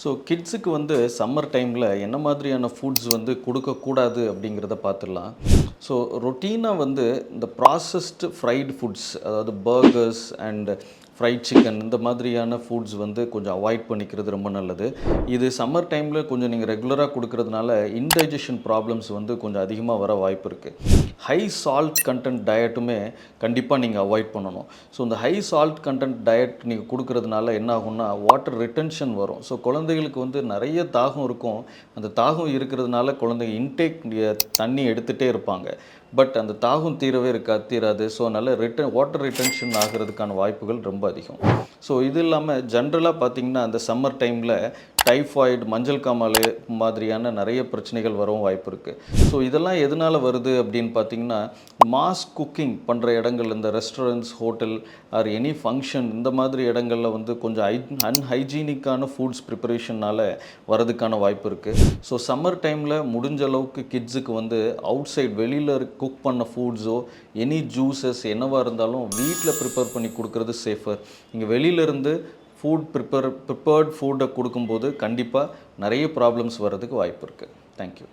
So கிட்ஸுக்கு வந்து summer டைமில் என்ன மாதிரியான ஃபுட்ஸ் வந்து கொடுக்கக்கூடாது அப்படிங்கிறத பார்த்துடலாம். ஸோ ரொட்டீனாக வந்து இந்த ப்ராசஸ்டு ஃப்ரைடு ஃபுட்ஸ், அதாவது பர்கர்ஸ் அண்ட் ஃப்ரைட் சிக்கன், இந்த மாதிரியான ஃபுட்ஸ் வந்து கொஞ்சம் அவாய்ட் பண்ணிக்கிறது ரொம்ப நல்லது. இது சம்மர் டைமில் கொஞ்சம் நீங்கள் ரெகுலராக கொடுக்கறதுனால இன்டைஜஷன் ப்ராப்ளம்ஸ் வந்து கொஞ்சம் அதிகமாக வர வாய்ப்பு இருக்குது. ஹை சால்ட் கண்டென்ட் டயட்டுமே கண்டிப்பாக நீங்கள் அவாய்ட் பண்ணணும். ஸோ இந்த ஹை சால்ட் கண்டென்ட் டயட் நீங்கள் கொடுக்கறதுனால என்ன ஆகும்னா வாட்டர் ரிட்டென்ஷன் வரும். ஸோ குழந்தைகளுக்கு வந்து நிறைய தாகம் இருக்கும். அந்த தாகம் இருக்கிறதுனால குழந்தைங்க இன்டேக் தண்ணி எடுத்துகிட்டே இருப்பாங்க. பட் அந்த தாகம் தீராது. ஸோ அதனால் வாட்டர் ரிட்டென்ஷன் ஆகிறதுக்கான வாய்ப்புகள் ரொம்ப அதிகம். ஸோ இது இல்லாமல் ஜென்ரலாக பார்த்திங்கன்னா அந்த சம்மர் டைமில் டைஃபாய்டு, மஞ்சள் காமாலை மாதிரியான நிறைய பிரச்சனைகள் வரவும் வாய்ப்பு இருக்குது. ஸோ இதெல்லாம் எதனால் வருது அப்படின்னு பார்த்திங்கன்னா, மாஸ் குக்கிங் பண்ணுற இடங்கள், இந்த restaurants, hotel or any function, இந்த மாதிரி இடங்களில் வந்து கொஞ்சம் அன்ஹைஜீனிக்கான ஃபுட்ஸ் ப்ரிப்பரேஷனால் வரதுக்கான வாய்ப்பு இருக்குது. ஸோ சம்மர் டைமில் முடிஞ்ச அளவுக்கு கிட்ஸுக்கு வந்து அவுட் சைட் வெளியில் குக் பண்ண ஃபுட்ஸோ எனி ஜூஸஸ் என்னவாக இருந்தாலும் வீட்டில் ப்ரிப்பேர் பண்ணி கொடுக்குறது சேஃபர். இங்கே வெளியிலேருந்து ப்ரிப்பேர்ட் ஃபுட்டை கொடுக்கும்போது கண்டிப்பாக நிறைய ப்ராப்ளம்ஸ் வர்றதுக்கு வாய்ப்பு இருக்குது. தேங்க்யூ.